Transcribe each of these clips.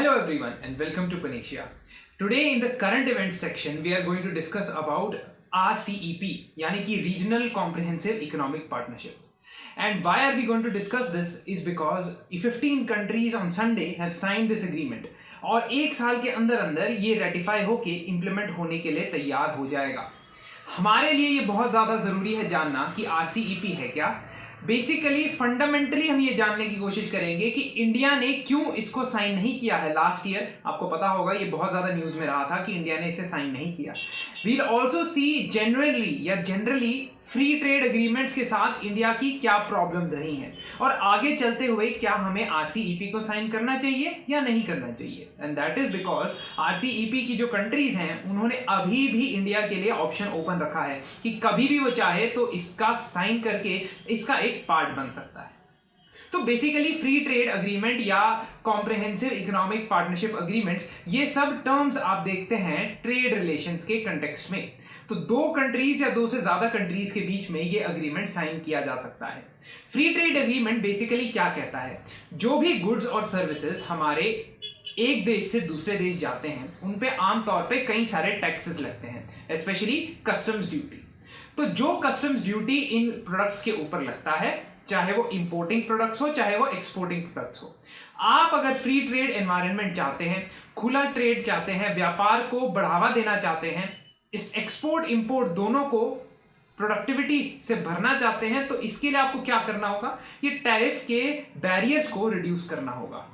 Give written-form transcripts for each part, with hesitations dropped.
Hello everyone and welcome to Panesia. Today in the current events section we are going to discuss about RCEP यानी कि Regional Comprehensive Economic Partnership. And why are we going to discuss this is because 15 countries on Sunday have signed this agreement और एक साल के अंदर अंदर ये ratify होके इम्प्लीमेंट होने के लिए तैयार हो जाएगा. हमारे लिए ये बहुत ज़्यादा ज़रूरी है जानना कि RCEP है क्या. बेसिकली फंडामेंटली हम ये जानने की कोशिश करेंगे कि इंडिया ने क्यों इसको साइन नहीं किया है. लास्ट ईयर आपको पता होगा ये बहुत ज़्यादा न्यूज़ में रहा था कि इंडिया ने इसे साइन नहीं किया. We'll also see generally free trade agreements के साथ इंडिया की क्या प्रॉब्लम्स रही हैं और आगे चलते हुए क्या हमें RCEP को साइन करना चाहिए या नहीं करना चाहिए. And that is because RCEP की जो कंट्रीज हैं उन्होंने अभी भी इंडिया के लिए ऑप्शन ओपन रखा है कि कभी भी वो चाहे तो इसका साइन करके इसका एक पार्ट बन सकता है. तो बेसिकली फ्री ट्रेड अग्रीमेंट या कॉम्प्रिहेंसिव इकोनॉमिक पार्टनरशिप अग्रीमेंट्स ये सब टर्म्स आप देखते हैं ट्रेड रिलेशंस के कंटेक्स्ट में. तो दो कंट्रीज या दो से ज्यादा कंट्रीज के बीच में ये अग्रीमेंट साइन किया जा सकता है. फ्री ट्रेड अग्रीमेंट बेसिकली क्या कहता है, जो भी गुड्स और सर्विसेज हमारे एक देश से दूसरे देश जाते हैं उन पे आमतौर पे कई सारे टैक्सेस लगते हैं, स्पेशली कस्टम्स ड्यूटी. तो जो कस्टम्स ड्यूटी इन प्रोडक्ट्स के ऊपर लगता है, चाहे वो इंपोर्टिंग प्रोडक्ट्स हो चाहे वो एक्सपोर्टिंग प्रोडक्ट्स हो, आप अगर फ्री ट्रेड एनवायरनमेंट चाहते हैं, खुला ट्रेड चाहते हैं, व्यापार को बढ़ावा देना चाहते हैं, इस एक्सपोर्ट इंपोर्ट दोनों को प्रोडक्टिविटी से भरना चाहते हैं, तो इसके लिए आपको क्या करना होगा, ये टैरिफ के बैरियर्स को रिड्यूस करना होगा.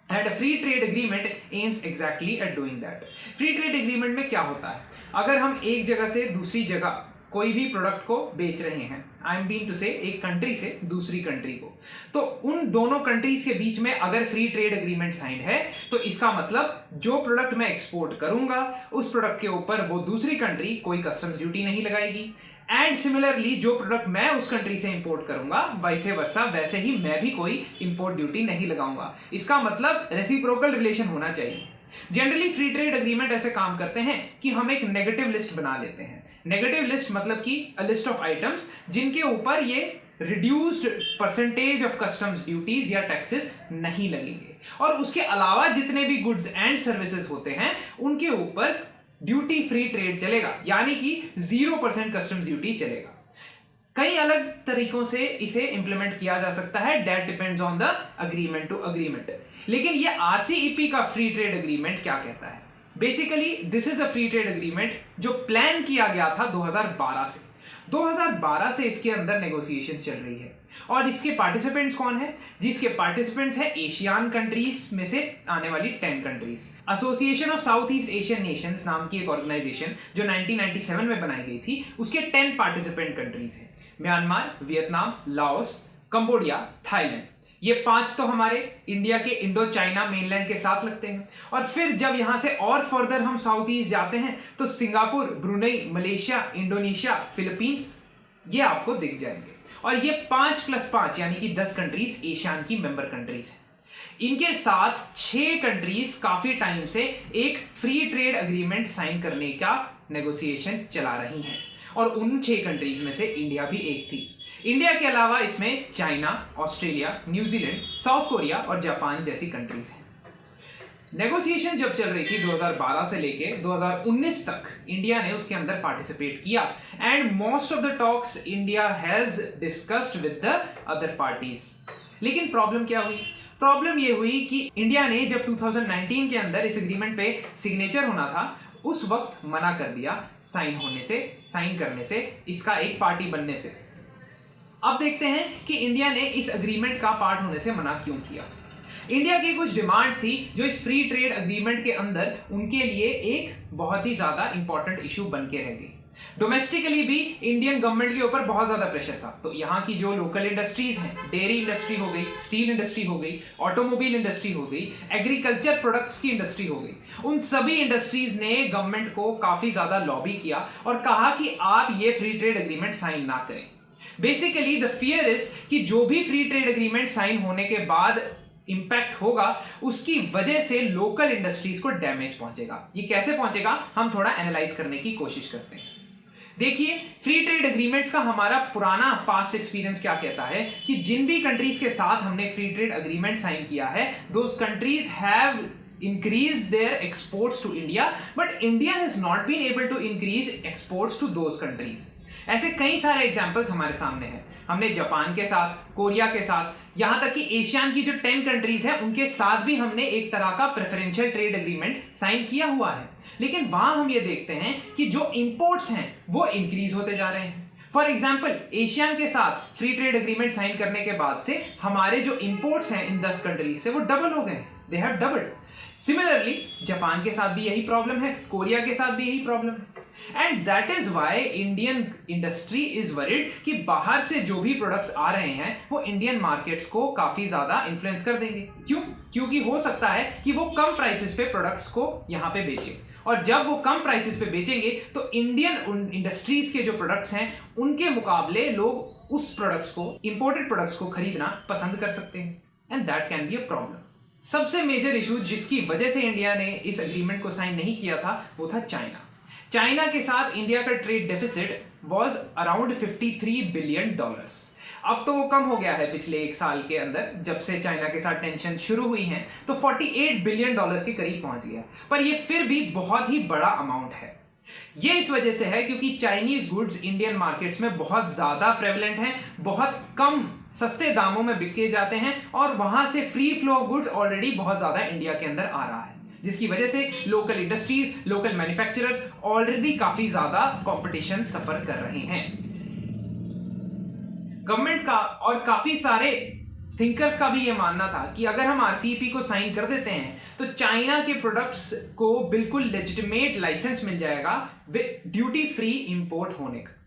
And a free trade agreement aims exactly at doing that. Free trade agreement में क्या होता है, अगर हम एक जगह से दूसरी जगह कोई भी प्रोडक्ट को बेच रहे हैं, आई एम बीइंग टू से एक कंट्री से दूसरी कंट्री को, तो उन दोनों कंट्रीज के बीच में अगर फ्री ट्रेड एग्रीमेंट साइन है तो इसका मतलब जो प्रोडक्ट मैं एक्सपोर्ट करूंगा उस प्रोडक्ट के ऊपर वो दूसरी कंट्री कोई कस्टम्स ड्यूटी नहीं लगाएगी. एंड सिमिलरली जो प्रोडक्ट मैं उस कंट्री से इंपोर्ट करूंगा वैसे वर्सा वैसे ही मैं भी कोई इंपोर्ट ड्यूटी नहीं लगाऊंगा. इसका मतलब रेसिप्रोकल रिलेशन होना चाहिए. जनरली फ्री ट्रेड एग्रीमेंट ऐसे काम करते हैं कि हम एक नेगेटिव लिस्ट बना लेते हैं. नेगेटिव लिस्ट मतलब कि अ लिस्ट ऑफ आइटम्स जिनके ऊपर ये reduced percentage of customs duties या टैक्सेस नहीं लगेंगे, और उसके अलावा जितने भी गुड्स एंड सर्विसेज होते हैं उनके ऊपर ड्यूटी फ्री ट्रेड चलेगा, यानी कि 0% कस्टम्स ड्यूटी चलेगा. कई अलग तरीकों से इसे इंप्लीमेंट किया जा सकता है, that depends on the agreement to agreement. लेकिन ये RCEP का फ्री ट्रेड एग्रीमेंट क्या कहता है, basically this is a free trade agreement जो प्लान किया गया था 2012 से. 2012 से इसके अंदर नेगोशिएशन चल रही है और इसके पार्टिसिपेंट्स कौन है, जिसके पार्टिसिपेंट्स है एशियान कंट्रीज में से आने वाली 10 countries. Association of south east Asian Nations नाम की एक ऑर्गेनाइजेशन जो 1997 में बनाई गई थी, उसके 10 पार्टिसिपेंट कंट्रीज हैं, Myanmar, Vietnam, Laos, Cambodia, Thailand. ये 5 तो हमारे इंडिया के इंडो चाइना मेनलैंड के साथ लगते हैं. और फिर जब यहां से और फर्दर हम साउथ ईस्ट जाते हैं तो Singapore, Brunei, Malaysia, Indonesia, Philippines ये आपको दिख जाएंगे. और ये 5+5 यानी कि 10 कंट्रीज एशियान की मेंबर कंट्रीज हैं. इनके साथ 6 कंट्रीज काफी टाइम से एक फ्री ट्रेड एग्रीमेंट साइन करने का नेगोशिएशन चला रही हैं और उन 6 कंट्रीज में से इंडिया भी एक थी. इंडिया के अलावा इसमें China, Australia, New Zealand, south Korea और जापान जैसी कंट्रीज हैं. नेगोशिएशन जब चल रही थी 2012 से लेके 2019 तक इंडिया ने उसके अंदर पार्टिसिपेट किया and most of the talks India has discussed with the other parties. लेकिन प्रॉब्लम क्या हुई, प्रॉब्लम ये हुई कि इंडिया ने जब 2019 के अंदर इस एग्रीमेंट पे सिग्नेचर होना था उस वक्त मना कर दिया साइन करने से, इसका एक पार्टी बनने से. अब देखते हैं कि इंडिया ने इस एग्रीमेंट का पार्ट होने से मना क्यों किया. इंडिया की कुछ डिमांड थी जो इस फ्री ट्रेड एग्रीमेंट के अंदर उनके लिए एक बहुत ही ज्यादा इंपॉर्टेंट इशू बन के रह गई. डोमेस्टिकली भी इंडियन गवर्नमेंट के ऊपर बहुत ज्यादा प्रेशर था. तो यहाँ की जो लोकल इंडस्ट्रीज हैं, डेयरी इंडस्ट्री हो गई, स्टील इंडस्ट्री हो गई, ऑटोमोबाइल इंडस्ट्री हो गई, एग्रीकल्चर प्रोडक्ट्स की इंडस्ट्री हो गई, उन सभी इंडस्ट्रीज ने गवर्नमेंट को काफी ज्यादा लॉबी किया और कहा कि आप ये फ्री ट्रेड एग्रीमेंट साइन ना करें. बेसिकली द फियर इज कि जो भी फ्री ट्रेड एग्रीमेंट साइन होने के बाद इंपैक्ट होगा उसकी वजह से लोकल इंडस्ट्रीज को डैमेज पहुंचेगा. ये कैसे पहुंचेगा हम थोड़ा एनालाइज करने की कोशिश करते हैं. देखिए, फ्री ट्रेड एग्रीमेंट्स का हमारा पुराना पास्ट एक्सपीरियंस क्या कहता है कि जिन भी कंट्रीज के साथ हमने फ्री ट्रेड एग्रीमेंट साइन किया है, दोस countries have increase their exports to India, but India has not been able to increase exports to those countries. ऐसे कई सारे एग्जाम्पल्स हमारे सामने हैं। हमने जापान के साथ, कोरिया के साथ, यहां तक कि एशियन की जो 10 कंट्रीज हैं उनके साथ भी हमने एक तरह का प्रेफरेंशियल ट्रेड एग्रीमेंट साइन किया हुआ है। लेकिन वहां हम ये देखते हैं कि जो इंपोर्ट्स हैं वो इंक्रीज होते जा रहे हैं। फॉर एग्जाम्पल, एशियन के साथ फ्री ट्रेड एग्रीमेंट साइन करने के बाद से हमारे जो इंपोर्ट्स हैं इन 10 कंट्रीज से वो डबल हो गए, they have doubled. Similarly Japan के साथ भी यही प्रॉब्लम है, कोरिया के साथ भी यही प्रॉब्लम है। And that is why Indian industry is worried कि बाहर से जो भी प्रोडक्ट्स आ रहे हैं वो इंडियन मार्केट्स को काफी ज्यादा इन्फ्लुएंस कर देंगे। क्यों? क्योंकि हो सकता है कि वो कम प्राइसेस पे प्रोडक्ट्स को यहाँ पे बेचें, और जब वो कम प्राइसेस पे बेचेंगे तो इंडियन इंडस्ट्रीज के जो प्रोडक्ट्स हैं उनके मुकाबले लोग उस प्रोडक्ट्स को, इंपोर्टेड प्रोडक्ट्स को खरीदना पसंद कर सकते हैं, and that can be a problem. सबसे मेजर इशू जिसकी वजह से इंडिया ने इस एग्रीमेंट को साइन नहीं किया था वो था चाइना। चाइना के साथ इंडिया का trade deficit was around $53 billion. अब तो वो कम हो गया है पिछले एक साल के अंदर, जब से चाइना के साथ टेंशन शुरू हुई है तो $48 बिलियन के करीब पहुंच गया, पर ये फिर भी बहुत ही बड़ा अमाउंट है। ये इस वजह से है क्योंकि चाइनीज गुड्स इंडियन मार्केट्स में बहुत ज्यादा प्रेवलेंट हैं, बहुत कम सस्ते दामों में बिके जाते हैं, और वहां से free flow of goods already बहुत ज्यादा इंडिया के अंदर आ रहा है, जिसकी वजह से local industries, local manufacturers already काफी ज्यादा कंपटीशन सफर कर रहे हैं। गवर्नमेंट का और काफी सारे थिंकर्स का भी ये मानना था कि अगर हम आरसीईपी को साइन कर देते हैं तो चाइना के प्रोडक्ट्स को बिल्कुल लेजिटिमेट लाइसेंस मिल जाएगा ड्यूटी फ्री इंपोर्ट होने का।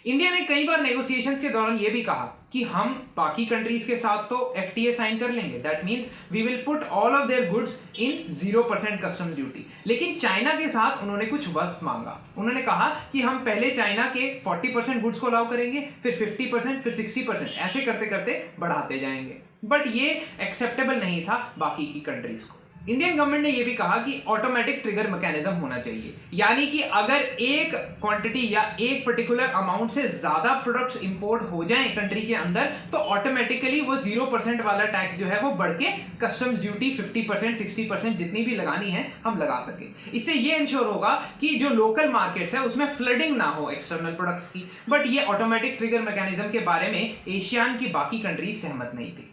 इंडिया ने कई बार नेगोशिएशंस के दौरान ये भी कहा कि हम बाकी कंट्रीज के साथ तो एफटीए साइन कर लेंगे, that means we will put all of their goods in 0% customs duty. लेकिन चाइना के साथ उन्होंने कुछ वक्त मांगा। उन्होंने कहा कि हम पहले चाइना के 40% गुड्स को अलाउ करेंगे, फिर 50%, फिर 60%, ऐसे करते करते बढ़ाते जाएंगे। बट ये एक्सेप्टेबल नहीं था बाकी की कंट्रीज को। इंडियन गवर्नमेंट ने यह भी कहा कि ऑटोमेटिक ट्रिगर मैकेनिज्म होना चाहिए, यानी कि अगर एक क्वांटिटी या एक पर्टिकुलर अमाउंट से ज्यादा प्रोडक्ट्स इंपोर्ट हो जाएं कंट्री के अंदर तो ऑटोमेटिकली वो 0% वाला टैक्स जो है वो बढ़ के कस्टम्स ड्यूटी 50%, 60% जितनी भी लगानी है हम लगा सके। इससे ये इंश्योर होगा कि जो लोकल मार्केट्स है उसमें फ्लडिंग ना हो एक्सटर्नल प्रोडक्ट्स की। बट ये ऑटोमेटिक ट्रिगर मैकेनिज्म के बारे में एशियान की बाकी कंट्रीज सहमत नहीं थी।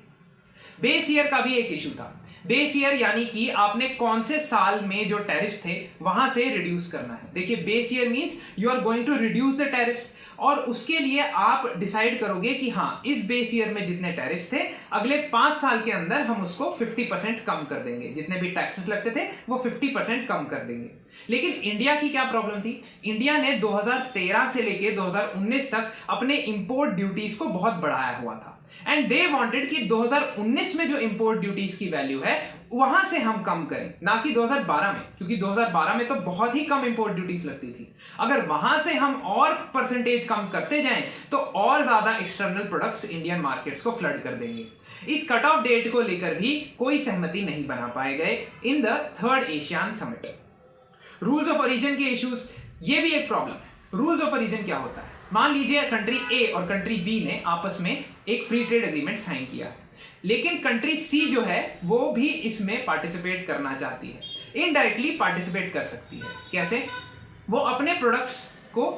बेस ईयर का भी एक इशू था। बेस ईयर यानी कि आपने कौन से साल में जो टैरिफ्स थे वहां से रिड्यूस करना है। देखिए, base year means you are going to reduce the tariffs, और उसके लिए आप डिसाइड करोगे कि हाँ, इस बेस ईयर में जितने टैरिफ्स थे अगले 5 साल के अंदर हम उसको 50% कम कर देंगे, जितने भी टैक्सेस लगते थे वो 50% कम कर देंगे। लेकिन इंडिया की क्या प्रॉब्लम थी? इंडिया ने 2013 से लेके 2019 तक अपने इंपोर्ट ड्यूटीज को बहुत बढ़ाया हुआ था, एंड दे वांटेड कि 2019 में जो इंपोर्ट ड्यूटीज की वैल्यू है वहां से हम कम करें, ना कि 2012 में, क्योंकि 2012 में तो बहुत ही कम इंपोर्ट ड्यूटीज लगती थी। अगर वहां से हम और परसेंटेज कम करते जाएं तो और ज्यादा एक्सटर्नल प्रोडक्ट्स इंडियन मार्केट्स को फ्लड कर देंगे। इस कट ऑफ डेट को लेकर भी कोई सहमति नहीं बना पाए गए in the 3rd ASEAN summit. Rules of origin के इश्यूज, ये भी एक प्रॉब्लम है। रूल्स ऑफ ओरिजिन क्या होता है? मान लीजिए कंट्री ए और कंट्री बी ने आपस में एक फ्री ट्रेड एग्रीमेंट साइन किया है, लेकिन कंट्री सी जो है वो भी इसमें पार्टिसिपेट करना चाहती है, इनडायरेक्टली पार्टिसिपेट कर सकती है। कैसे? वो अपने प्रोडक्ट्स को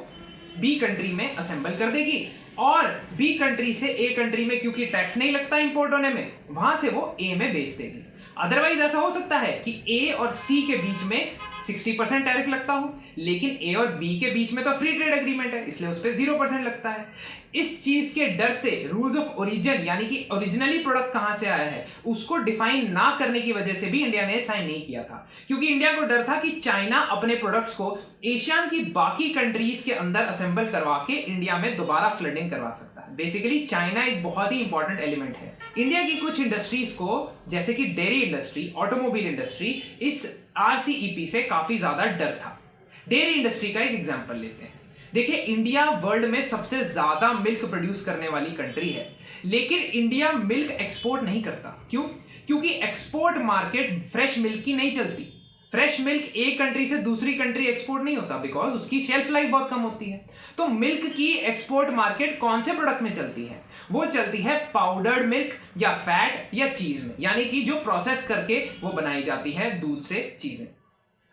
बी कंट्री में असेंबल कर देगी, और बी कंट्री से ए कंट्री में क्योंकि टैक्स नहीं लगता इंपोर्ट होने में, वहां से वो ए में बेच देगी। अदरवाइज ऐसा हो सकता है कि ए और सी के बीच में 60% टैरिफ लगता हो, लेकिन ए और बी के बीच में तो फ्री ट्रेड एग्रीमेंट है, इसलिए उस पर 0% लगता है। इस चीज के डर से रूल्स ऑफ ओरिजिन, यानी कि ओरिजिनली प्रोडक्ट कहां से आया है, उसको डिफाइन ना करने की वजह से भी इंडिया ने साइन नहीं किया था, क्योंकि इंडिया को डर था कि चाइना अपने प्रोडक्ट्स को एशियन की बाकी कंट्रीज के अंदर असेंबल करवा के इंडिया में दोबारा फ्लडिंग करवा सकता है। बेसिकली चाइना एक बहुत ही इंपॉर्टेंट एलिमेंट है। इंडिया की कुछ इंडस्ट्रीज को, जैसे कि डेयरी इंडस्ट्री, ऑटोमोबाइल इंडस्ट्री, इस आरसीईपी से काफी ज्यादा डर था। डेयरी इंडस्ट्री का एक एग्जांपल लेते हैं। देखिए, इंडिया वर्ल्ड में सबसे ज्यादा मिल्क प्रोड्यूस करने वाली कंट्री है, लेकिन इंडिया मिल्क एक्सपोर्ट नहीं करता। क्यों? क्योंकि एक्सपोर्ट मार्केट फ्रेश मिल्क की नहीं चलती। फ्रेश मिल्क एक कंट्री से दूसरी कंट्री एक्सपोर्ट नहीं होता, बिकॉज उसकी शेल्फ लाइफ बहुत कम होती है। तो मिल्क की एक्सपोर्ट मार्केट कौन से प्रोडक्ट में चलती है? वो चलती है पाउडर्ड मिल्क या फैट या चीज में, यानी कि जो प्रोसेस करके वो बनाई जाती है दूध से चीजें।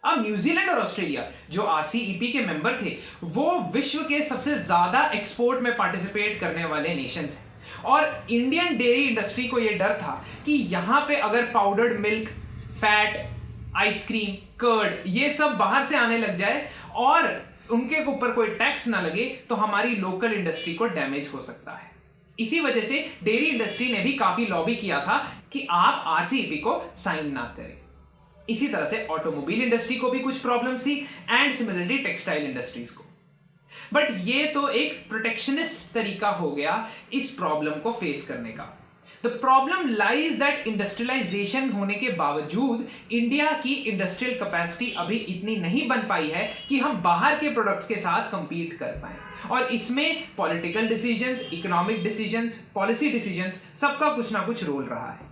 अब न्यूजीलैंड और ऑस्ट्रेलिया जो आरसीईपी के मेंबर थे, वो विश्व के सबसे ज्यादा एक्सपोर्ट में पार्टिसिपेट करने वाले नेशंस हैं। और इंडियन डेयरी इंडस्ट्री को यह डर था कि यहां पे अगर powdered milk, fat, ice cream, curd ये सब बाहर से आने लग जाए और उनके ऊपर कोई टैक्स ना लगे तो हमारी लोकल इंडस्ट्री को डैमेज हो सकता है। इसी वजह से डेयरी इंडस्ट्री ने भी काफी लॉबी किया था कि आप आरसीईपी को साइन ना करें। इसी तरह से ऑटोमोबाइल इंडस्ट्री को भी कुछ प्रॉब्लम्स थी एंड सिमिलरली टेक्सटाइल इंडस्ट्रीज को। बट ये तो एक प्रोटेक्शनिस्ट तरीका हो गया इस प्रॉब्लम को फेस करने का। The problem lies that industrialisation होने के बावजूद इंडिया की इंडस्ट्रियल कैपेसिटी अभी इतनी नहीं बन पाई है कि हम बाहर के प्रोडक्ट्स के साथ कंपीट कर पाए। और इसमें political decisions, economic decisions, policy decisions सबका कुछ ना कुछ रोल रहा है।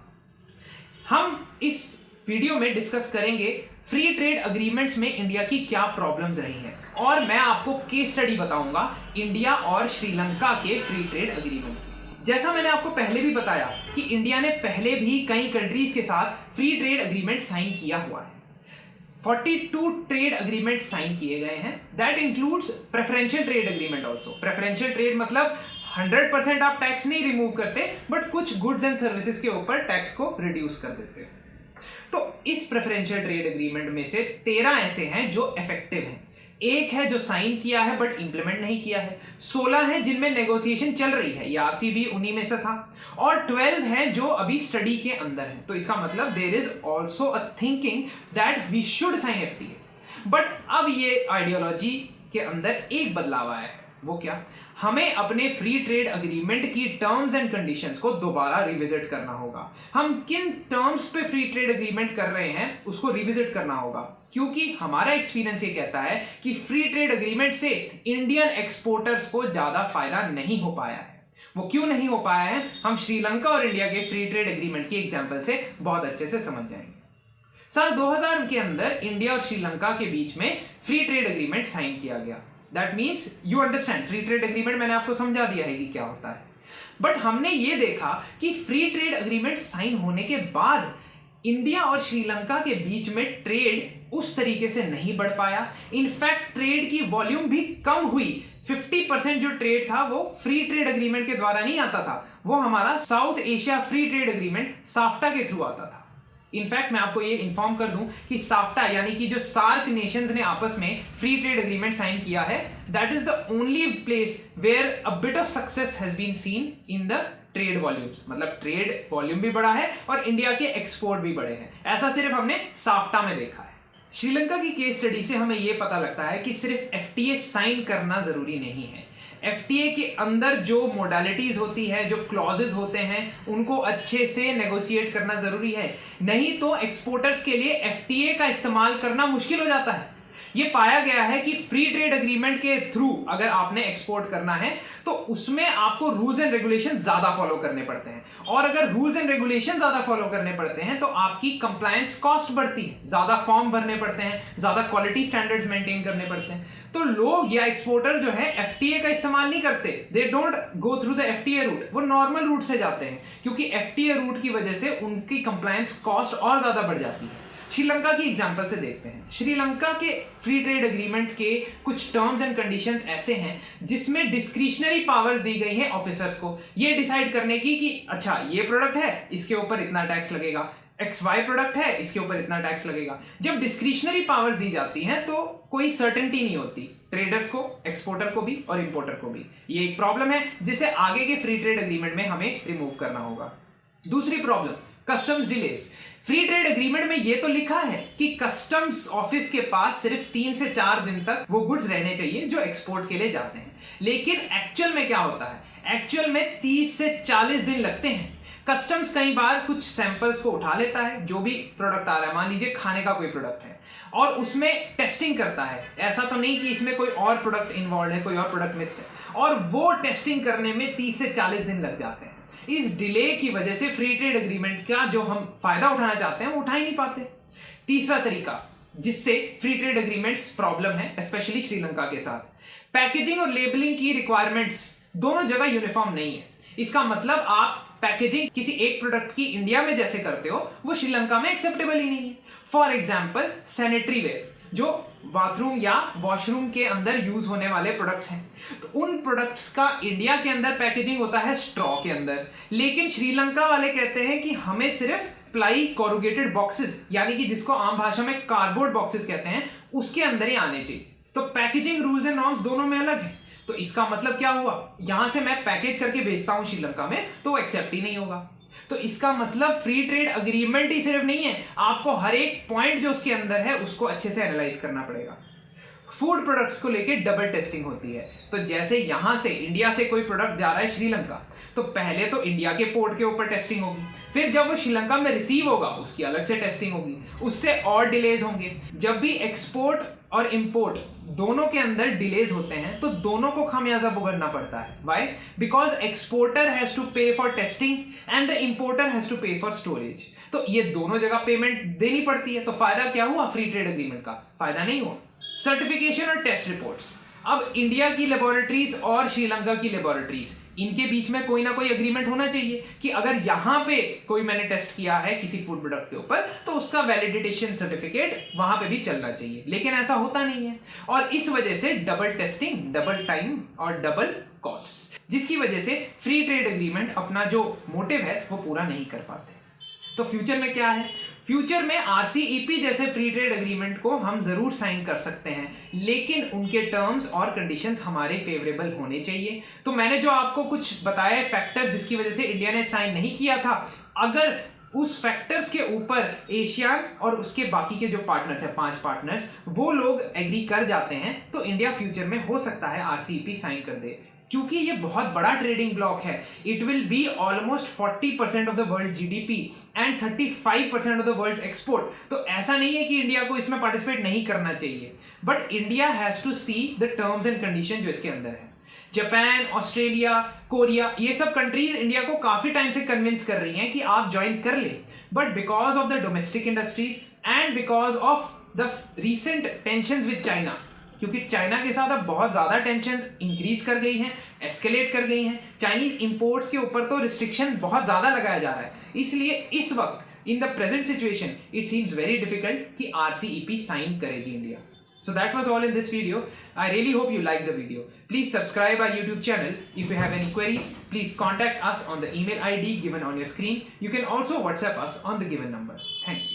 हम इस वीडियो में डिस्कस करेंगे फ्री ट्रेड अग्रीमेंट्स में इंडिया की क्या प्रॉब्लम्स रही हैं, और मैं आपको केस स्टडी बताऊंगा इंडिया और श्रीलंका के फ्री ट्रेड अग्रीमेंट। जैसा मैंने आपको पहले भी बताया कि इंडिया ने पहले भी कई कंट्रीज के साथ फ्री ट्रेड अग्रीमेंट साइन किया हुआ है। 42 ट्रेड अग्रीमेंट साइन किए गए हैं। That includes preferential trade agreement also. Preferential trade मतलब 100% आप टैक्स नहीं रिमूव करते, बट कुछ गुड्स एंड सर्विसेज के ऊपर टैक्स को रिड्यूस कर देते हैं। तो इस प्रेफरेंशियल ट्रेड अग्रीमेंट में से 13 ऐसे हैं जो इफेक्टिव हैं, एक है जो साइन किया है बट इंप्लीमेंट नहीं किया है, 16 है जिनमें नेगोशिएशन चल रही है, ये आरसी भी उन्हीं में से था, और 12 है जो अभी स्टडी के अंदर है। तो इसका मतलब there is also a thinking that we should sign FTA. But अब ये आइडियोलॉजी के अंदर एक बदलाव आया है। वो क्या? हमें अपने फ्री ट्रेड अग्रीमेंट की टर्म्स एंड कंडीशंस को दोबारा रिविजिट करना होगा। हम किन टर्म्स पे फ्री ट्रेड अग्रीमेंट कर रहे हैं उसको रिविजिट करना होगा, क्योंकि हमारा एक्सपीरियंस ये कहता है कि फ्री ट्रेड अग्रीमेंट से इंडियन एक्सपोर्टर्स को ज्यादा फायदा नहीं हो पाया है। वो क्यों नहीं हो पाया है, हम श्रीलंका और इंडिया के फ्री ट्रेड एग्रीमेंट की एग्जाम्पल से बहुत अच्छे से समझ जाएंगे। साल 2000 के अंदर इंडिया और श्रीलंका के बीच में फ्री ट्रेड एग्रीमेंट साइन किया गया। That means you understand, free trade agreement मैंने आपको समझा दिया है कि क्या होता है। बट हमने ये देखा कि फ्री ट्रेड एग्रीमेंट साइन होने के बाद इंडिया और श्रीलंका के बीच में ट्रेड उस तरीके से नहीं बढ़ पाया। इनफैक्ट ट्रेड की वॉल्यूम भी कम हुई। 50% जो ट्रेड था वो फ्री ट्रेड एग्रीमेंट के द्वारा नहीं आता था, वो हमारा south Asia free trade agreement SAFTA के थ्रू आता था। इनफैक्ट मैं आपको ये इन्फॉर्म कर दूं कि साफ्टा यानी कि जो सार्क नेशंस ने आपस में फ्री ट्रेड एग्रीमेंट साइन किया है, that is the only place where a bit of success has been seen in the trade volumes. मतलब ट्रेड वॉल्यूम भी बढ़ा है और इंडिया के एक्सपोर्ट भी बढ़े हैं। ऐसा सिर्फ हमने साफ्टा में देखा है। श्रीलंका की केस स्टडी से हमें यह पता लगता है कि सिर्फ एफटीए साइन करना जरूरी नहीं है। एफटीए के अंदर जो मोडालिटीज होती है, जो क्लॉजेज होते हैं, उनको अच्छे से नेगोशिएट करना जरूरी है। नहीं तो एक्सपोर्टर्स के लिए एफटीए का इस्तेमाल करना मुश्किल हो जाता है। ये पाया गया है कि फ्री ट्रेड एग्रीमेंट के थ्रू अगर आपने एक्सपोर्ट करना है तो उसमें आपको रूल्स एंड रेगुलेशन ज्यादा फॉलो करने पड़ते हैं, और अगर रूल्स एंड रेगुलेशन ज्यादा फॉलो करने पड़ते हैं तो आपकी कंप्लायंस कॉस्ट बढ़ती है, ज्यादा फॉर्म भरने पड़ते हैं, ज्यादा क्वालिटी स्टैंडर्ड्स मेंटेन करने पड़ते हैं। तो लोग या एक्सपोर्टर जो है एफटीए का इस्तेमाल नहीं करते, they don't go through the FTA route, वो नॉर्मल रूट से जाते हैं, क्योंकि एफटीए रूट की वजह से उनकी कंप्लायंस कॉस्ट और ज्यादा बढ़ जाती है। श्रीलंका की एग्जांपल से देखते हैं। श्रीलंका के फ्री ट्रेड एग्रीमेंट के कुछ टर्म्स एंड कंडीशंस ऐसे हैं जिसमें डिस्क्रिशनरी पावर्स दी गई हैं ऑफिसर्स को ये डिसाइड करने की कि अच्छा ये प्रोडक्ट है, इसके ऊपर इतना टैक्स लगेगा, XY प्रोडक्ट है, इसके ऊपर इतना टैक्स लगेगा। जब डिस्क्रिशनरी पावर्स दी जाती हैं तो कोई सर्टेनिटी नहीं होती ट्रेडर्स को, एक्सपोर्टर को भी और इंपोर्टर को भी। ये एक प्रॉब्लम है जिसे आगे के फ्री ट्रेड एग्रीमेंट में हमें रिमूव करना होगा। दूसरी problem, customs delays. Free trade agreement में यह तो लिखा है कि कस्टम्स ऑफिस के पास सिर्फ 3 से 4 दिन तक वो गुड्स रहने चाहिए जो एक्सपोर्ट के लिए जाते हैं, लेकिन एक्चुअल में क्या होता है, एक्चुअल में 30 से 40 दिन लगते हैं। कस्टम्स कई बार कुछ सैंपल्स को उठा लेता है, जो भी प्रोडक्ट आ रहा है, मान लीजिए खाने का कोई प्रोडक्ट है, और उसमें टेस्टिंग करता है। ऐसा तो नहीं कि इसमें कोई और प्रोडक्ट इन्वॉल्व है, कोई और प्रोडक्ट मिस है, और वो टेस्टिंग करने में 30 से 40 दिन लग जाते हैं। इस डिले की वजह से फ्री ट्रेड एग्रीमेंट का जो हम फायदा उठाना चाहते हैं वो उठा ही नहीं पाते। तीसरा तरीका, जिससे फ्री ट्रेड एग्रीमेंट्स प्रॉब्लम है, स्पेशली श्रीलंका के साथ। पैकेजिंग और लेबलिंग की रिक्वायरमेंट्स दोनों जगह यूनिफॉर्म नहीं है। इसका मतलब आप पैकेजिंग किसी एक प्रोडक्ट की इंडिया में जैसे करते हो वो श्रीलंका में एक्सेप्टेबल ही नहीं है। फॉर एग्जाम्पल सैनिटरी वेयर, जो बाथरूम या वॉशरूम के अंदर यूज होने वाले प्रोडक्ट्स हैं, तो उन प्रोडक्ट्स का इंडिया के अंदर पैकेजिंग होता है स्ट्रॉ के अंदर, लेकिन श्रीलंका वाले कहते हैं कि हमें सिर्फ प्लाई कोरुगेटेड बॉक्सेस, यानी कि जिसको आम भाषा में कार्डबोर्ड बॉक्सेस कहते हैं, उसके अंदर ही आने चाहिए। तो पैकेजिंग रूल्स एंड नॉर्म्स दोनों में अलग है। तो इसका मतलब क्या हुआ, यहां से मैं पैकेज करके भेजता हूं श्रीलंका में तो वो एक्सेप्ट ही नहीं होगा। तो इसका मतलब फ्री ट्रेड अग्रीमेंट ही सिर्फ नहीं है, आपको हर एक पॉइंट जो उसके अंदर है उसको अच्छे से एनालाइज करना पड़ेगा। फूड प्रोडक्ट्स को लेके डबल टेस्टिंग होती है। तो जैसे यहां से इंडिया से कोई प्रोडक्ट जा रहा है श्रीलंका, तो पहले तो इंडिया के पोर्ट के ऊपर टेस्टिंग होगी, फिर जब वो श्रीलंका में रिसीव होगा उसकी अलग से टेस्टिंग होगी, उससे और डिलेज होंगे। जब भी एक्सपोर्ट और इंपोर्ट दोनों के अंदर डिलेज होते हैं तो दोनों को खामियाजा भुगतना पड़ता है। Why? Because exporter has to pay for testing and the importer has to pay for storage. तो ये दोनों जगह पेमेंट देनी पड़ती है। तो फायदा क्या हुआ फ्री ट्रेड एग्रीमेंट का? फायदा नहीं हुआ। सर्टिफिकेशन और टेस्ट रिपोर्ट्स, अब इंडिया की लेबोरेटरीज और श्रीलंका की लेबोरेटरीज, इनके बीच में कोई ना कोई एग्रीमेंट होना चाहिए कि अगर यहां पे कोई मैंने टेस्ट किया है किसी फूड प्रोडक्ट के ऊपर तो उसका वैलिडेशन सर्टिफिकेट वहां पे भी चलना चाहिए, लेकिन ऐसा होता नहीं है। और इस वजह से डबल टेस्टिंग, डबल टाइम और डबल कॉस्ट्स, जिसकी वजह से फ्री ट्रेड एग्रीमेंट अपना जो मोटिव है वो पूरा नहीं कर पाते। तो फ्यूचर में क्या है? फ्यूचर में आरसीईपी जैसे फ्री ट्रेड एग्रीमेंट को हम जरूर साइन कर सकते हैं, लेकिन उनके टर्म्स और कंडीशंस हमारे फेवरेबल होने चाहिए। तो मैंने जो आपको कुछ बताया फैक्टर जिसकी वजह से इंडिया ने साइन नहीं किया था, अगर उस फैक्टर्स के ऊपर एशियान और उसके बाकी के जो पार्टनर्स हैं, 5 पार्टनर्स, वो लोग एग्री कर जाते हैं तो इंडिया फ्यूचर में हो सकता है आरसीईपी साइन कर दे, क्योंकि ये बहुत बड़ा ट्रेडिंग ब्लॉक है। It will be almost 40% of the world GDP and 35% of the world export. तो ऐसा नहीं है कि इंडिया को इसमें पार्टिसिपेट नहीं करना चाहिए, but India has to see the terms and condition जो इसके अंदर है। जापान, ऑस्ट्रेलिया, कोरिया, ये सब कंट्रीज इंडिया को काफी टाइम से कन्विंस कर रही हैं कि आप ज्वाइन कर ले, but because of the domestic industries and because of the recent tensions with China, क्योंकि चाइना के साथ अब बहुत ज्यादा टेंशंस इंक्रीज कर गई हैं, एस्केलेट कर गई हैं। चाइनीज इंपोर्ट्स के ऊपर तो रिस्ट्रिक्शन बहुत ज्यादा लगाया जा रहा है, इसलिए इस वक्त in the present situation it seems very difficult कि आरसीईपी साइन करेगी India. So that was all in this video. I really hope you liked the video. Please subscribe our YouTube channel. If you have any queries, please contact us on the email ID given on your screen. You can also WhatsApp us on the given number. Thank you.